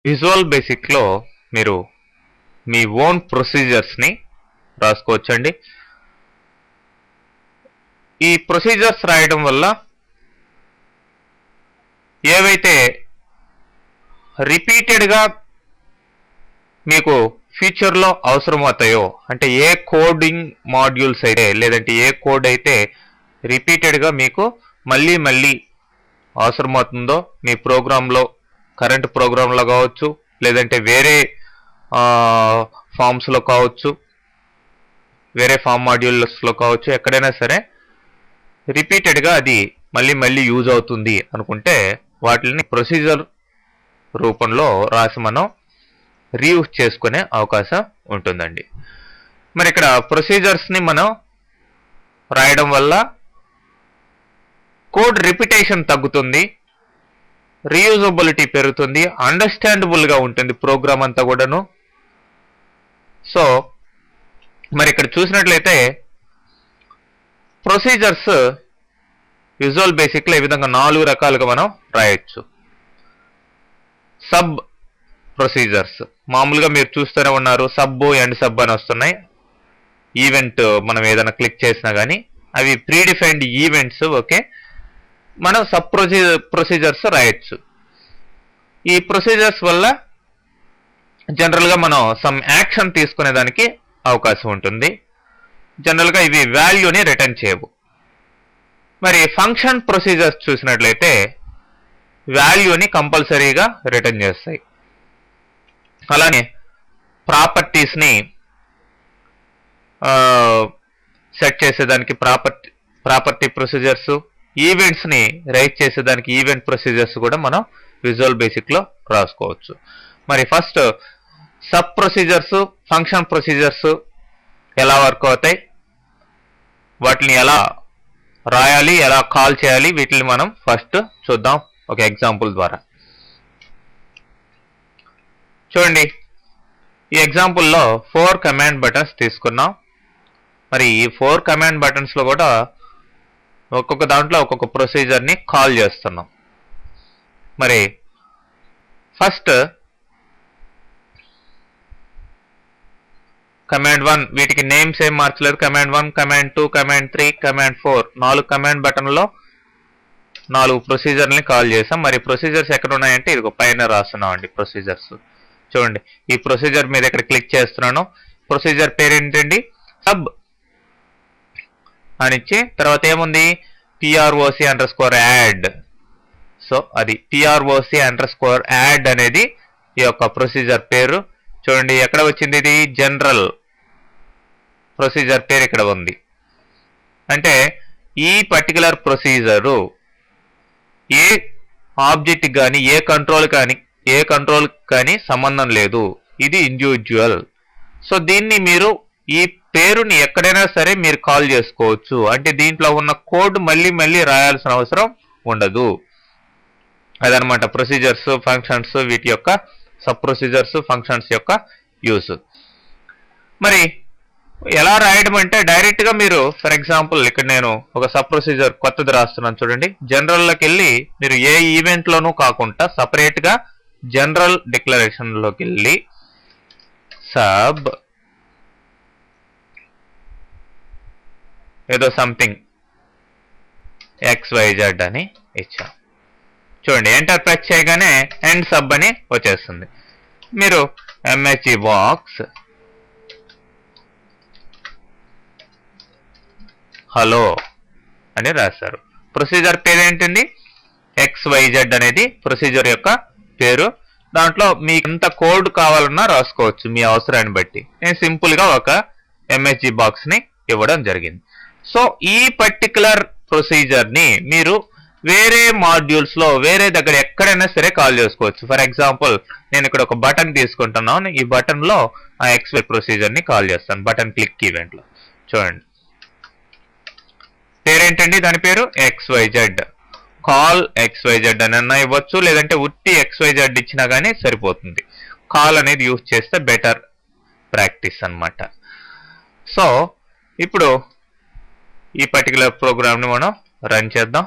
Visual బేసిక్లో మీరు మీ own ప్రొసీజర్స్ని రాసుకోవచ్చండి. ఈ procedures రాయడం వల్ల ఏవైతే రిపీటెడ్గా మీకు ఫ్యూచర్లో అవసరమవుతాయో, అంటే ఏ కోడింగ్ మాడ్యూల్స్ అయితే లేదంటే ఏ కోడ్ అయితే రిపీటెడ్గా మీకు మళ్ళీ మళ్ళీ అవసరమవుతుందో మీ ప్రోగ్రాంలో, కరెంట్ ప్రోగ్రాంలో కావచ్చు, లేదంటే వేరే ఫామ్స్లో కావచ్చు, వేరే ఫామ్ మాడ్యూల్స్లో కావచ్చు, ఎక్కడైనా సరే రిపీటెడ్గా అది మళ్ళీ మళ్ళీ యూజ్ అవుతుంది అనుకుంటే వాటిని ప్రొసీజర్ రూపంలో రాసి మనం రీయూజ్ చేసుకునే అవకాశం ఉంటుందండి. మరి ఇక్కడ ప్రొసీజర్స్ని మనం రాయడం వల్ల కోడ్ రిపిటేషన్ తగ్గుతుంది, రీయూజబిలిటీ పెరుగుతుంది, అండర్స్టాండబుల్గా ఉంటుంది ప్రోగ్రామ్ అంతా కూడాను. సో మరి ఇక్కడ చూసినట్లయితే ప్రొసీజర్స్ విజువల్ బేసిక్లో ఈ విధంగా 4 రకాలుగా మనం రాయొచ్చు. సబ్ ప్రొసీజర్స్ మామూలుగా మీరు చూస్తూనే ఉన్నారు, సబ్ అండ్ సబ్ అని వస్తున్నాయి. ఈవెంట్ మనం ఏదైనా క్లిక్ చేసినా కానీ అవి ప్రీడిఫైన్డ్ ఈవెంట్స్. ఓకే, మనం సబ్ ప్రొసీజర్స్ రాయొచ్చు. ఈ ప్రొసీజర్స్ వల్ల జనరల్గా మనం సమ్ యాక్షన్ తీసుకునేదానికి అవకాశం ఉంటుంది. జనరల్గా ఇవి వాల్యూని రిటర్న్ చేయవు. మరి ఫంక్షన్ ప్రొసీజర్స్ చూసినట్లయితే వాల్యూని కంపల్సరీగా రిటర్న్ చేస్తాయి. అలానే ప్రాపర్టీస్ని సెట్ చేసేదానికి ప్రాపర్టీ ప్రొసీజర్స్, ఈవెంట్స్ని రైట్ చేసేదానికి ఈవెంట్ ప్రొసీజర్స్ కూడా మనం విజువల్ బేసిక్లో రాసుకోవచ్చు. మరి first sub procedures, function procedures ఎలా వర్క్ అవుతాయి, వాటిని ఎలా రాయాలి, ఎలా కాల్ చేయాలి, వీటిని మనం ఫస్ట్ చూద్దాం ఒక ఎగ్జాంపుల్ ద్వారా. చూడండి, ఈ ఎగ్జాంపుల్లో 4 కమాండ్ బటన్స్ తీసుకున్నాం. మరి ఈ 4 కమాండ్ బటన్స్లో కూడా ఒక్కొక్క దాంట్లో ఒక్కొక్క ప్రొసీజర్ని కాల్ చేస్తున్నాం. మరి ఫస్ట్ కమాండ్ 1, వీటికి నేమ్స్ ఏం మార్చలేదు. Command 1, command 2, command 3, command 4, 4 command బటన్లో 4 ప్రొసీజర్ని కాల్ చేసాం. మరి ప్రొసీజర్స్ ఎక్కడ ఉన్నాయంటే ఇది పైన రాస్తున్నాం అండి ప్రొసీజర్స్. చూడండి, ఈ ప్రొసీజర్ మీద ఇక్కడ క్లిక్ చేస్తున్నాను. ప్రొసీజర్ పేరు ఏంటండి, సబ్ అనిచ్చి తర్వాత ఏముంది, PROC_add. సో అది PROC_add అనేది ఈ యొక్క ప్రొసీజర్ పేరు. చూడండి ఎక్కడ వచ్చింది, ఇది జనరల్ ప్రొసీజర్ పేరు ఇక్కడ ఉంది. అంటే ఈ పర్టికులర్ ప్రొసీజరు ఏ ఆబ్జెక్ట్ కానీ ఏ కంట్రోల్ కానీ సంబంధం లేదు, ఇది ఇండివిజువల్. సో దీన్ని మీరు ఈ పేరుని ఎక్కడైనా సరే మీరు కాల్ చేసుకోవచ్చు. అంటే దీంట్లో ఉన్న కోడ్ మళ్ళీ మళ్ళీ రాయాల్సిన అవసరం ఉండదు. అదనమాట ప్రొసీజర్స్, ఫంక్షన్స్, వీటి యొక్క సబ్ ప్రొసీజర్స్, ఫంక్షన్స్ యొక్క యూస్. మరి ఎలా రాయడం అంటే డైరెక్ట్గా మీరు, ఫర్ ఎగ్జాంపుల్ ఇక్కడ నేను ఒక సబ్ ప్రొసీజర్ కొత్తది రాస్తున్నాను. చూడండి, జనరల్లోకి వెళ్ళి మీరు ఏ ఈవెంట్లోనూ కాకుండా సపరేట్గా జనరల్ డిక్లరేషన్లోకి వెళ్ళి సబ్ ఏదో సంథింగ్ XYZ అని ఇచ్చాం. చూడండి, ఎంటర్ ప్రెస్ చేయగానే ఎండ్ సబ్ అని వచ్చేస్తుంది. మీరు MSG బాక్స్ హలో అని రాశారు. ప్రొసీజర్ పేరు ఏంటండి, XYZ అనేది ప్రొసీజర్ యొక్క పేరు. దాంట్లో మీకు ఎంత కోడ్ కావాలన్నా రాసుకోవచ్చు మీ అవసరాన్ని బట్టి. నేను సింపుల్గా ఒక MSG బాక్స్ని ఇవ్వడం జరిగింది. సో ఈ పర్టికులర్ ప్రొసీజర్ని మీరు వేరే మాడ్యూల్స్లో వేరే దగ్గర ఎక్కడైనా సరే కాల్ చేసుకోవచ్చు. ఫర్ ఎగ్జాంపుల్ నేను ఇక్కడ ఒక బటన్ తీసుకుంటున్నాను. ఈ బటన్లో ఆ XY ప్రొసీజర్ని కాల్ చేస్తాను, బటన్ క్లిక్ ఈవెంట్లో. చూడండి, పేరేంటండి, దాని పేరు XYZ. కాల్ XYZ అని అన్నా ఇవ్వచ్చు, లేదంటే ఉట్టి XYZ ఇచ్చినా కానీ సరిపోతుంది. కాల్ అనేది యూజ్ చేస్తే బెటర్ ప్రాక్టీస్ అన్నమాట. సో ఇప్పుడు ఈ పర్టికులర్ ప్రోగ్రామ్ని మనం రన్ చేద్దాం.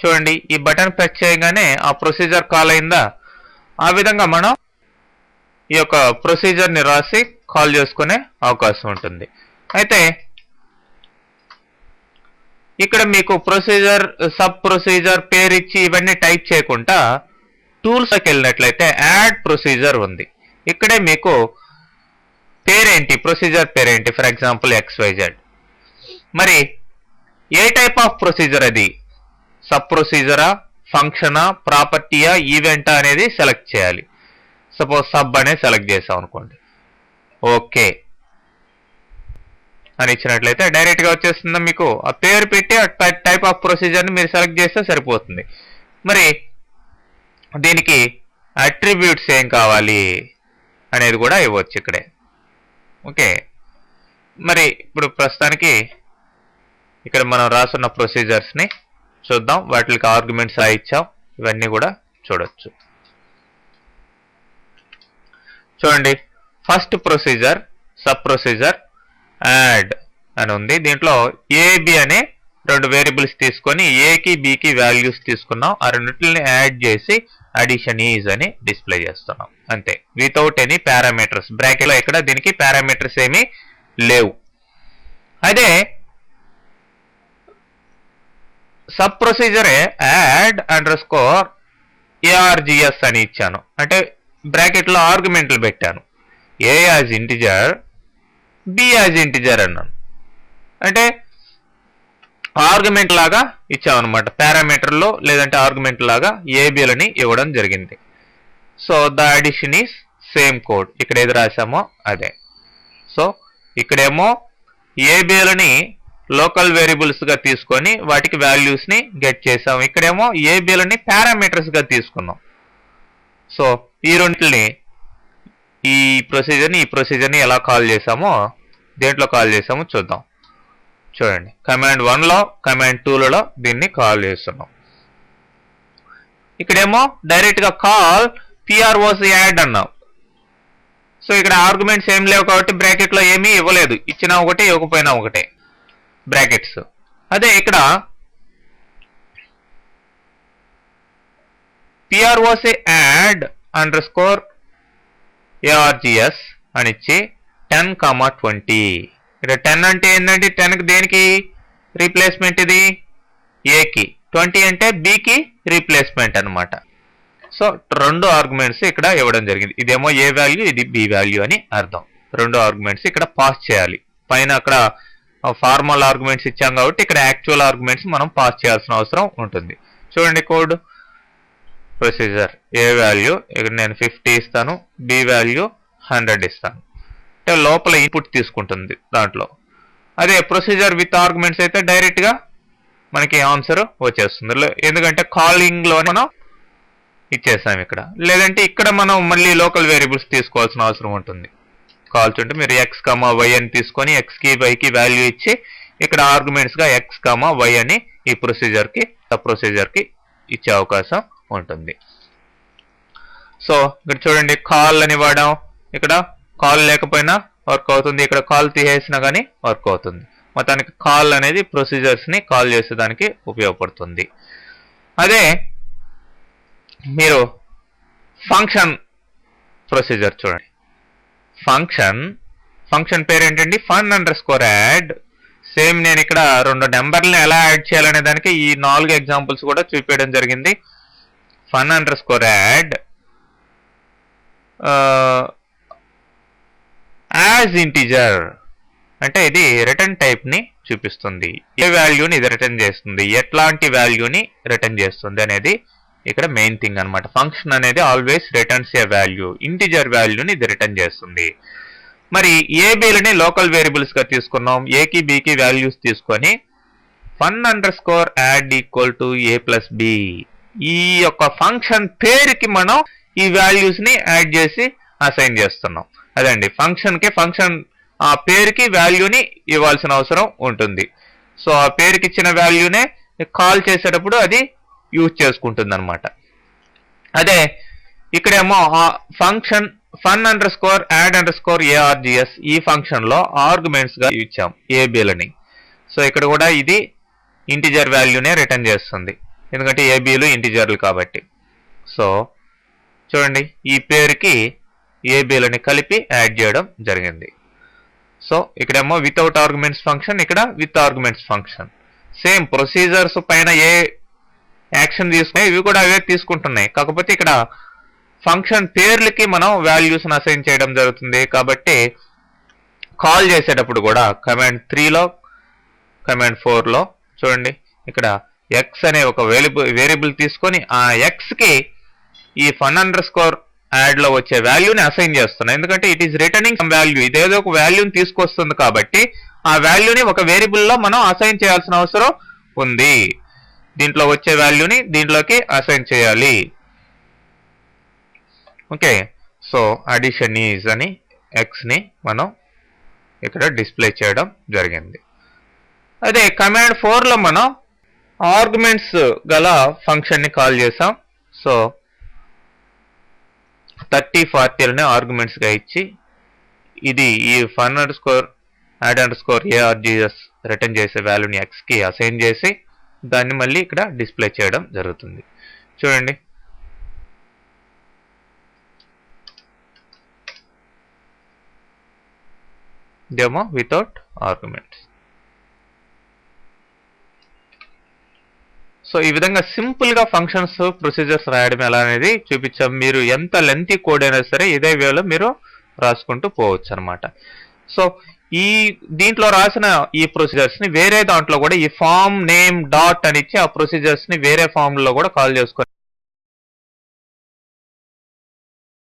చూడండి ఈ బటన్ ప్రెస్ చేయగానే ఆ ప్రొసీజర్ కాల్ అయిందా. ఆ విధంగా మనం ఈ యొక్క ప్రొసీజర్ని రాసి కాల్ చేసుకునే అవకాశం ఉంటుంది. అయితే ఇక్కడ మీకు ప్రొసీజర్, సబ్ ప్రొసీజర్ పేరు ఇచ్చి ఇవన్నీ టైప్ చేయకుండా టూల్స్కి వెళ్ళినట్లయితే యాడ్ ప్రొసీజర్ ఉంది. ఇక్కడే మీకు పేరేంటి, ప్రొసీజర్ పేరేంటి, ఫర్ ఎగ్జాంపుల్ XYZ. మరి ఏ టైప్ ఆఫ్ ప్రొసీజర్ అది, సబ్ ప్రొసీజరా, ఫంక్షనా, ప్రాపర్టీయా, ఈవెంటా అనేది సెలెక్ట్ చేయాలి. సపోజ్ సబ్ అనే సెలెక్ట్ చేసాం అనుకోండి, ఓకే అని ఇచ్చినట్లయితే డైరెక్ట్గా వచ్చేస్తుందా. మీకు ఆ పేరు పెట్టి ఆ టైప్ ఆఫ్ ప్రొసీజర్ని మీరు సెలెక్ట్ చేస్తే సరిపోతుంది. మరి దీనికి అట్రిబ్యూట్స్ ఏం కావాలి అనేది కూడా ఇవ్వచ్చు ఇక్కడే. ఓకే, మరి ఇప్పుడు ప్రస్తుతానికి ఇక్కడ మనం రాసున్న ప్రొసీజర్స్ని చూద్దాం. వాటికి ఆర్గ్యుమెంట్స్ ఇచ్చాం, ఇవన్నీ కూడా చూడొచ్చు. చూడండి, first procedure sub procedure add అని ఉంది. దీంట్లో ఏబి అనే రెండు వేరియబుల్స్ తీసుకొని ఏకి బికి వాల్యూస్ తీసుకున్నాం. ఆ రెండింటిని యాడ్ చేసి అడిషన్ ఈజ్ అని డిస్ప్లే చేస్తున్నాం అంతే, వితౌట్ ఎనీ పారామీటర్స్. బ్రాకెట్లో ఇక్కడ దీనికి పారామీటర్స్ ఏమీ లేవు. అదే సబ్ ప్రొసీజరే యాడ్ అండర్స్కోర్ ARGS అని ఇచ్చాను. అంటే బ్రాకెట్లో ఆర్గ్యుమెంట్లు పెట్టాను. A as integer, B as integer అన్నాను. అంటే ఆర్గ్యుమెంట్ లాగా ఇచ్చామన్నమాట. పారామీటర్లో లేదంటే ఆర్గ్యుమెంట్ లాగా ఏబిలని ఇవ్వడం జరిగింది. So the addition is same code, ఇక్కడ ఏది రాసామో అదే. సో ఇక్కడేమో ఏబిలని లోకల్ వేరియబుల్స్ గా తీసుకొని వాటికి వాల్యూస్ ని గెట్ చేసాం. ఇక్కడేమో ఏబిలని పారామీటర్స్ గా తీసుకున్నాం. సో ఈ రెండింటిని, ఈ ప్రొసీజర్ని ఎలా కాల్ చేసామో, దేంట్లో కాల్ చేసామో చూద్దాం. చూడండి, కమాండ్ 1లో కమాండ్ 2లలో దీన్ని కాల్ చేస్తున్నాం. ఇక్కడేమో డైరెక్ట్ గా కాల్ PROC యాడ్ అన్నాం. సో ఇక్కడ ఆర్గ్యుమెంట్స్ ఏం లేవు కాబట్టి బ్రాకెట్ లో ఏమీ ఇవ్వలేదు, ఇచ్చినా ఒకటే ఇవ్వకపోయినా ఒకటే బ్రాకెట్స్. అదే ఇక్కడ PROC యాడ్ అండర్స్కోర్ ARGS అని ఇచ్చి 10,20. ఇక్కడ 10 అంటే ఏంటంటే 10కి దేనికి రీప్లేస్మెంట్, ఇది ఏకి, 20 అంటే బికి రీప్లేస్మెంట్ అనమాట. సో రెండు ఆర్గ్యుమెంట్స్ ఇక్కడ ఇవ్వడం జరిగింది. ఇదేమో ఏ వాల్యూ, ఇది బి వాల్యూ అని అర్థం. రెండు ఆర్గ్యుమెంట్స్ ఇక్కడ పాస్ చేయాలి. పైన అక్కడ ఫార్మల్ ఆర్గ్యుమెంట్స్ ఇచ్చాం కాబట్టి ఇక్కడ యాక్చువల్ ఆర్గ్యుమెంట్స్ మనం పాస్ చేయాల్సిన అవసరం ఉంటుంది. చూడండి, కోడ్ ప్రొసీజర్ ఏ వాల్యూ ఇక్కడ నేను 50 ఇస్తాను, బి వాల్యూ 100 ఇస్తాను. అంటే లోపల ఇన్పుట్ తీసుకుంటుంది దాంట్లో. అదే ప్రొసీజర్ విత్ ఆర్గ్యుమెంట్స్ అయితే డైరెక్ట్ గా మనకి ఆన్సర్ వచ్చేస్తుంది. ఎందుకంటే కాలింగ్ లో మనం ఇచ్చేసాం ఇక్కడ. లేదంటే ఇక్కడ మనం మళ్ళీ లోకల్ వేరియబుల్స్ తీసుకోవాల్సిన అవసరం ఉంటుంది. కాల్స్ ఉంటే మీరు x, y అని తీసుకొని x కి y కి వాల్యూ ఇచ్చి ఇక్కడ ఆర్గ్యుమెంట్స్ గా x, y అని ఈ ప్రొసీజర్ కి సబ్ ప్రొసీజర్ కి ఇచ్చే అవకాశం ఉంటుంది. సో ఇక్కడ చూడండి, కాల్ అని వాడాం. ఇక్కడ కాల్ లేకపోయినా వర్క్ అవుతుంది, ఇక్కడ కాల్ తీసేసినా కానీ వర్క్ అవుతుంది. మొత్తానికి కాల్ అనేది ప్రొసీజర్స్ ని కాల్ చేసేదానికి ఉపయోగపడుతుంది. అదే మీరు ఫంక్షన్ ప్రొసీజర్ చూడండి. ఫంక్షన్ పేరు ఏంటండి, fun_add. సేమ్ నేను ఇక్కడ రెండు నెంబర్లను ఎలా యాడ్ చేయాలనే దానికి ఈ 4 ఎగ్జాంపుల్స్ కూడా చూపించడం జరిగింది. fun_add యాజ్ ఇంటిజర్ అంటే ఇది రిటర్న్ టైప్ ని చూపిస్తుంది. ఏ వాల్యూని ఇది రిటర్న్ చేస్తుంది, ఎట్లాంటి వాల్యూని రిటర్న్ చేస్తుంది అనేది ఇక్కడ మెయిన్ థింగ్ అనమాట. ఫంక్షన్ అనేది ఆల్వేస్ రిటర్న్స్ ఏ వాల్యూ, ఇంటిజర్ వాల్యూని ఇది రిటర్న్ చేస్తుంది. మరి ఏబిలని లోకల్ వేరియబుల్స్ గా తీసుకున్నాం, ఏకి బికి వాల్యూస్ తీసుకొని fun_add = a+b ఈ యొక్క ఫంక్షన్ పేరుకి మనం ఈ వాల్యూస్ ని యాడ్ చేసి అసైన్ చేస్తున్నాం. అదండి ఫంక్షన్ ఆ పేరుకి వాల్యూని ఇవ్వాల్సిన అవసరం ఉంటుంది. సో ఆ పేరుకి ఇచ్చిన వాల్యూనే కాల్ చేసేటప్పుడు అది యూజ్ చేసుకుంటుంది అనమాట. అదే ఇక్కడేమో ఫంక్షన్ fun_add_args ఈ ఫంక్షన్ లో ఆర్గ్యుమెంట్స్ గా ఇచ్చాం ఏబిలని. సో ఇక్కడ కూడా ఇది ఇంటిజర్ వాల్యూనే రిటర్న్ చేస్తుంది. ఎందుకంటే ఏబీలు ఇంటిజర్లు కాబట్టి. సో చూడండి, ఈ పేరుకి ఏబీలని కలిపి యాడ్ చేయడం జరిగింది. సో ఇక్కడేమో వితౌట్ ఆర్గ్యుమెంట్స్ ఫంక్షన్, ఇక్కడ with arguments function. Same procedures పైన ఏ యాక్షన్ తీసుకున్నాయి ఇవి కూడా అవే తీసుకుంటున్నాయి. కాకపోతే ఇక్కడ ఫంక్షన్ పేర్లకి మనం వాల్యూస్ని అసైన్ చేయడం జరుగుతుంది. కాబట్టి కాల్ చేసేటప్పుడు కూడా కమాండ్ 3లో కమాండ్ 4లో చూడండి, ఇక్కడ ఎక్స్ అనే ఒక వేరియబుల్ తీసుకొని ఆ ఎక్స్కి ఈ fun_add లో వచ్చే వాల్యూని అసైన్ చేస్తున్నాం. ఎందుకంటే it is returning some value, ఇదేదో ఒక వాల్యూని తీసుకొస్తుంది కాబట్టి ఆ వాల్యూని ఒక వేరియబుల్లో మనం అసైన్ చేయాల్సిన అవసరం ఉంది. దీంట్లో వచ్చే వాల్యూని దీంట్లోకి అసైన్ చేయాలి. ఓకే, సో అడిషన్ ఈజ్ అని ఎక్స్ని మనం ఇక్కడ డిస్ప్లే చేయడం జరిగింది. అదే కమాండ్ 4లో మనం ఆర్గ్యుమెంట్స్ గల ఫంక్షన్ని కాల్ చేసాం. సో 30, 40లని ఆర్గ్యుమెంట్స్గా ఇచ్చి ఇది ఈ fun_add_args రిటర్న్ చేసే వాల్యూని ఎక్స్కి అసైన్ చేసి దాన్ని మళ్ళీ ఇక్కడ డిస్ప్లే చేయడం జరుగుతుంది. చూడండి, ఇదేమో వితౌట్ ఆర్గ్యుమెంట్స్. సో ఈ విధంగా సింపుల్గా ఫంక్షన్స్ ప్రొసీజర్స్ రాయడం ఎలా అనేది చూపించాం. మీరు ఎంత లెంతీ కోడ్ అయినా సరే ఇదే వేలో మీరు రాసుకుంటూ పోవచ్చు అనమాట. సో దీంట్లో రాసిన ఈ ప్రొసీజర్స్ని వేరే దాంట్లో కూడా ఈ ఫామ్ నేమ్ డాట్ అని ఇచ్చి ఆ ప్రొసీజర్స్ని వేరే ఫామ్లో కూడా కాల్ చేసుకొని